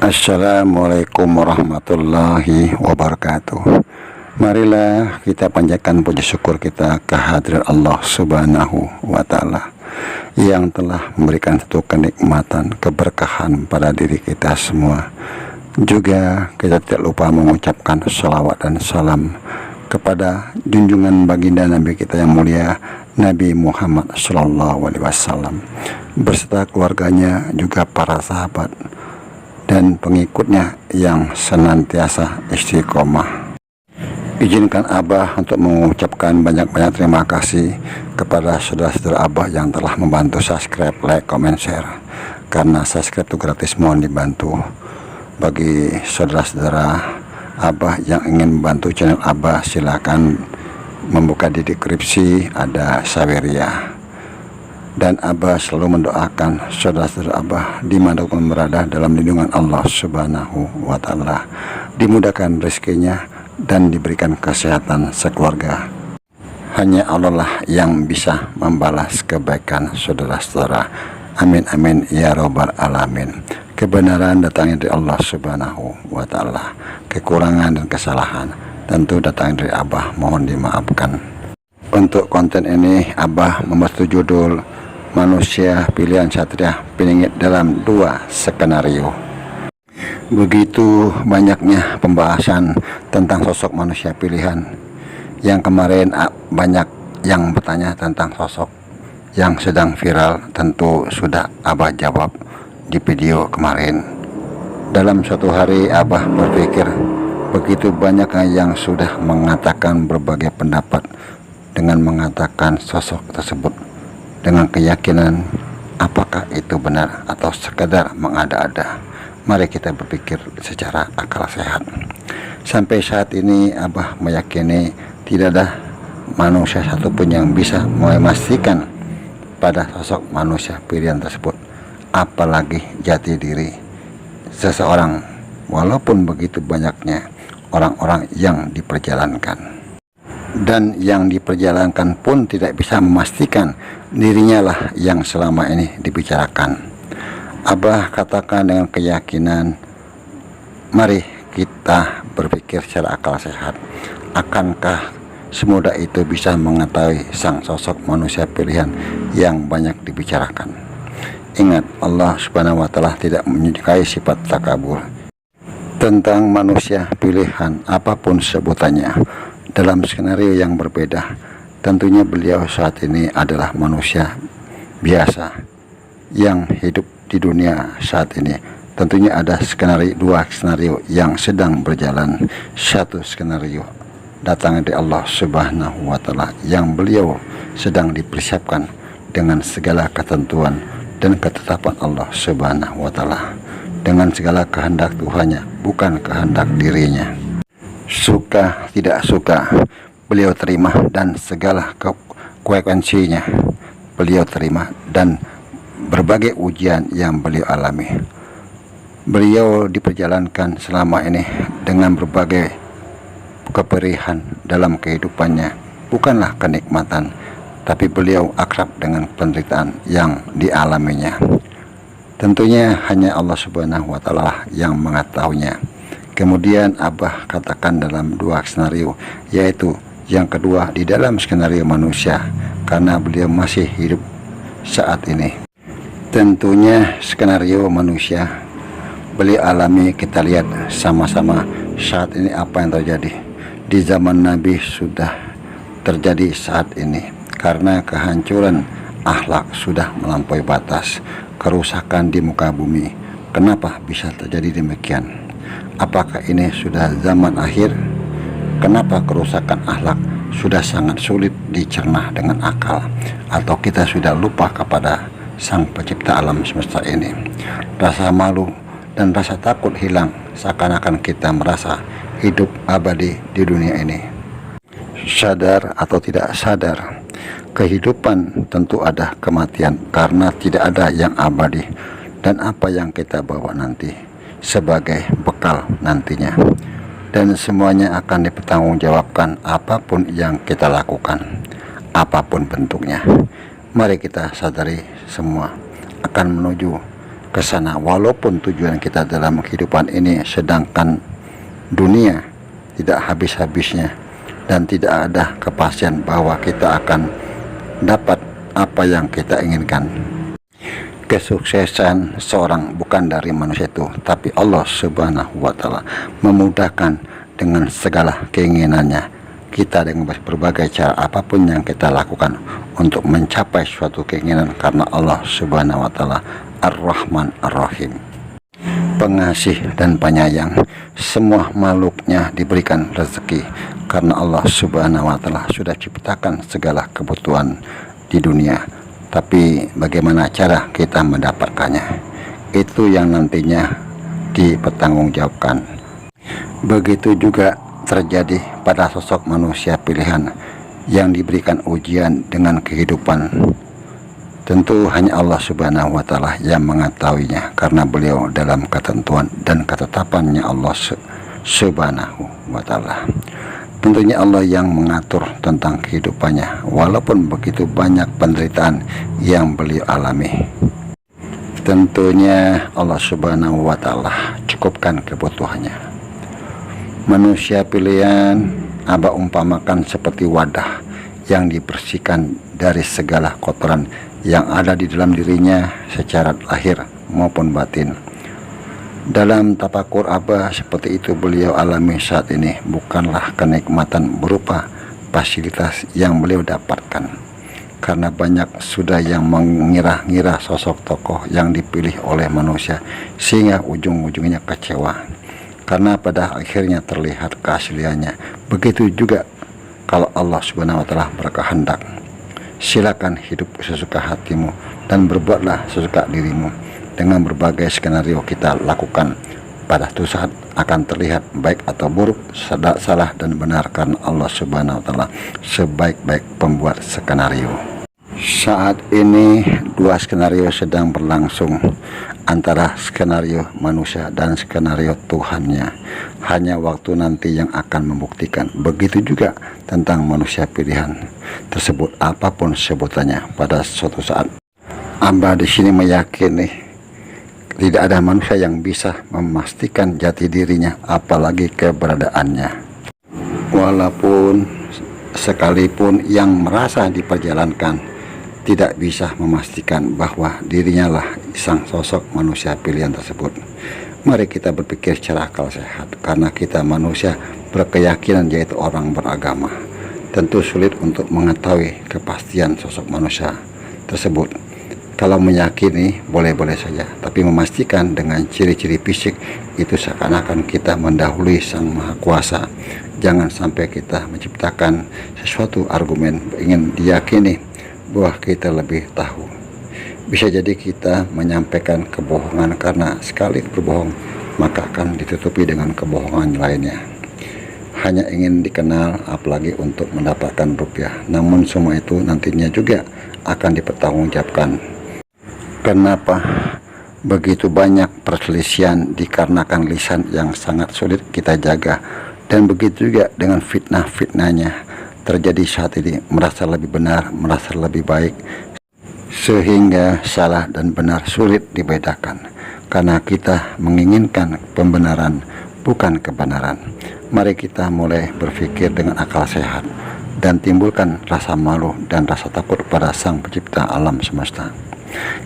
Assalamualaikum warahmatullahi wabarakatuh. Marilah kita panjatkan puji syukur kita kehadirat Allah Subhanahu wa Ta'ala yang telah memberikan satu kenikmatan, keberkahan pada diri kita semua. Juga kita tidak lupa mengucapkan salawat dan salam kepada junjungan baginda Nabi kita yang mulia, Nabi Muhammad SAW, beserta keluarganya, juga para sahabat dan pengikutnya yang senantiasa istiqomah. Izinkan Abah untuk mengucapkan banyak-banyak terima kasih kepada saudara-saudara Abah yang telah membantu subscribe, like, comment, share. Karena subscribe itu gratis, mohon dibantu. Bagi saudara-saudara Abah yang ingin membantu channel Abah, silakan membuka di deskripsi ada Saweria. Dan Abah selalu mendoakan saudara-saudara Abah dimanapun berada dalam lindungan Allah Subhanahu wa Ta'ala, dimudahkan rezekinya dan diberikan kesehatan sekeluarga. Hanya Allah lah yang bisa membalas kebaikan saudara-saudara. Amin amin ya robbal alamin. Kebenaran datangnya dari Allah Subhanahu wa Ta'ala, kekurangan dan kesalahan tentu datang dari Abah, mohon dimaafkan. Untuk konten ini Abah membuat judul Manusia Pilihan Satria Piningit dalam 2 skenario. Begitu banyaknya pembahasan tentang sosok manusia pilihan. Yang kemarin banyak yang bertanya tentang sosok yang sedang viral, tentu sudah Abah jawab di video kemarin. Dalam suatu hari Abah berpikir, begitu banyak yang sudah mengatakan berbagai pendapat dengan mengatakan sosok tersebut dengan keyakinan apakah itu benar atau sekedar mengada-ada. Mari kita berpikir secara akal sehat. Sampai saat ini Abah meyakini tidak ada manusia satupun yang bisa memastikan pada sosok manusia pilihan tersebut, apalagi jati diri seseorang, walaupun begitu banyaknya orang-orang yang diperjalankan. Dan yang diperjalankan pun tidak bisa memastikan dirinya lah yang selama ini dibicarakan. Abah katakan dengan keyakinan, mari kita berpikir secara akal sehat. Akankah semudah itu bisa mengetahui sang sosok manusia pilihan yang banyak dibicarakan? Ingat, Allah Subhanahu wa Ta'ala tidak menyukai sifat takabur. Tentang manusia pilihan apapun sebutannya, dalam skenario yang berbeda, tentunya beliau saat ini adalah manusia biasa yang hidup di dunia saat ini. Tentunya ada dua skenario yang sedang berjalan. Satu skenario datang dari Allah Subhanahu wa Ta'ala yang beliau sedang dipersiapkan dengan segala ketentuan dan ketetapan Allah Subhanahu wa Ta'ala, dengan segala kehendak Tuhannya, bukan kehendak dirinya. Suka tidak suka beliau terima, dan segala konsekuensinya beliau terima, dan berbagai ujian yang beliau alami. Beliau diperjalankan selama ini dengan berbagai keperihan dalam kehidupannya, bukanlah kenikmatan, tapi beliau akrab dengan penderitaan yang dialaminya. Tentunya hanya Allah Subhanahu wa Ta'ala yang mengetahuinya. Kemudian Abah katakan dalam 2 skenario, yaitu yang kedua di dalam skenario manusia, karena beliau masih hidup saat ini. Tentunya skenario manusia beliau alami, kita lihat sama-sama saat ini apa yang terjadi. Di zaman Nabi sudah terjadi saat ini, karena kehancuran akhlak sudah melampaui batas, kerusakan di muka bumi. Kenapa bisa terjadi demikian? Apakah ini sudah zaman akhir? Kenapa kerusakan akhlak sudah sangat sulit dicerna dengan akal? Atau kita sudah lupa kepada sang pencipta alam semesta ini? Rasa malu dan rasa takut hilang, seakan-akan kita merasa hidup abadi di dunia ini. Sadar atau tidak sadar, kehidupan tentu ada kematian, karena tidak ada yang abadi. Dan apa yang kita bawa nanti sebagai bekal nantinya, dan semuanya akan dipertanggungjawabkan apapun yang kita lakukan, apapun bentuknya. Mari kita sadari semua akan menuju ke sana, walaupun tujuan kita dalam kehidupan ini sedangkan dunia tidak habis-habisnya dan tidak ada kepastian bahwa kita akan dapat apa yang kita inginkan. Kesuksesan seorang bukan dari manusia itu, tapi Allah Subhanahu wa Ta'ala memudahkan dengan segala keinginannya kita dengan berbagai cara apapun yang kita lakukan untuk mencapai suatu keinginan, karena Allah Subhanahu wa Ta'ala Ar-Rahman Ar-Rahim, pengasih dan penyayang. Semua makhluknya diberikan rezeki karena Allah Subhanahu wa Ta'ala sudah ciptakan segala kebutuhan di dunia. Tapi bagaimana cara kita mendapatkannya, itu yang nantinya dipertanggungjawabkan. Begitu juga terjadi pada sosok manusia pilihan yang diberikan ujian dengan kehidupan. Tentu hanya Allah Subhanahu wa Ta'ala yang mengetahuinya, karena beliau dalam ketentuan dan ketetapannya Allah Subhanahu wa Ta'ala. Tentunya Allah yang mengatur tentang kehidupannya, walaupun begitu banyak penderitaan yang beliau alami. Tentunya Allah Subhanahu wa Ta'ala cukupkan kebutuhannya. Manusia pilihan Abah umpamakan seperti wadah yang dibersihkan dari segala kotoran yang ada di dalam dirinya secara lahir maupun batin. Dalam tapakur Abah seperti itu beliau alami saat ini bukanlah kenikmatan berupa fasilitas yang beliau dapatkan, karena banyak sudah yang mengira-ngira sosok tokoh yang dipilih oleh manusia sehingga ujung-ujungnya kecewa karena pada akhirnya terlihat keasliannya. Begitu juga kalau Allah Subhanahu wa Ta'ala berkehendak, silakan hidup sesuka hatimu dan berbuatlah sesuka dirimu. Dengan berbagai skenario kita lakukan, pada suatu saat akan terlihat baik atau buruk, salah dan benar, karena Allah Subhanahu wa Ta'ala sebaik-baik pembuat skenario. Saat ini dua skenario sedang berlangsung antara skenario manusia dan skenario Tuhannya. Hanya waktu nanti yang akan membuktikan. Begitu juga tentang manusia pilihan tersebut, apapun sebutannya pada suatu saat. Abah di sini meyakini tidak ada manusia yang bisa memastikan jati dirinya, apalagi keberadaannya. Walaupun sekalipun yang merasa diperjalankan tidak bisa memastikan bahwa dirinya lah sang sosok manusia pilihan tersebut. Mari kita berpikir secara akal sehat, karena kita manusia berkeyakinan yaitu orang beragama. Tentu sulit untuk mengetahui kepastian sosok manusia tersebut. Kalau meyakini boleh-boleh saja, tapi memastikan dengan ciri-ciri fisik itu seakan-akan kita mendahului Sang Maha Kuasa. Jangan sampai kita menciptakan sesuatu argumen ingin diyakini bahwa kita lebih tahu. Bisa jadi kita menyampaikan kebohongan, karena sekali berbohong maka akan ditutupi dengan kebohongan lainnya. Hanya ingin dikenal, apalagi untuk mendapatkan rupiah. Namun semua itu nantinya juga akan dipertanggungjawabkan. Kenapa begitu banyak perselisihan? Dikarenakan lisan yang sangat sulit kita jaga, dan begitu juga dengan fitnah-fitnahnya terjadi saat ini. Merasa lebih benar, merasa lebih baik, sehingga salah dan benar sulit dibedakan, karena kita menginginkan pembenaran bukan kebenaran. Mari kita mulai berpikir dengan akal sehat dan timbulkan rasa malu dan rasa takut pada Sang Pencipta alam semesta.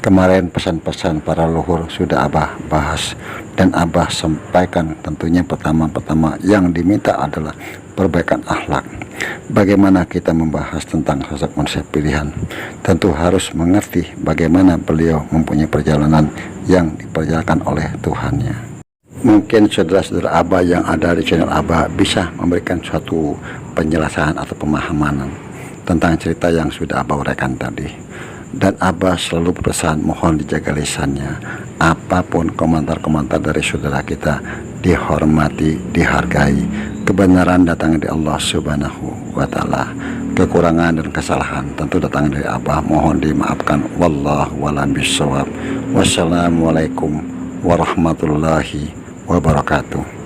Kemarin pesan-pesan para leluhur sudah Abah bahas dan Abah sampaikan. Tentunya pertama-tama yang diminta adalah perbaikan akhlak. Bagaimana kita membahas tentang sosok manusia pilihan, tentu harus mengerti bagaimana beliau mempunyai perjalanan yang diperjalankan oleh Tuhannya. Mungkin saudara-saudara Abah yang ada di channel Abah bisa memberikan suatu penjelasan atau pemahaman tentang cerita yang sudah Abah uraikan tadi. Dan Abah selalu berpesan, mohon dijaga lisannya. Apapun komentar-komentar dari saudara kita dihormati, dihargai. Kebenaran datang dari Allah Subhanahu wa Ta'ala. Kekurangan dan kesalahan tentu datang dari Abah, mohon dimaafkan. Wallahu a'lam bishawab. Wassalamualaikum warahmatullahi wabarakatuh.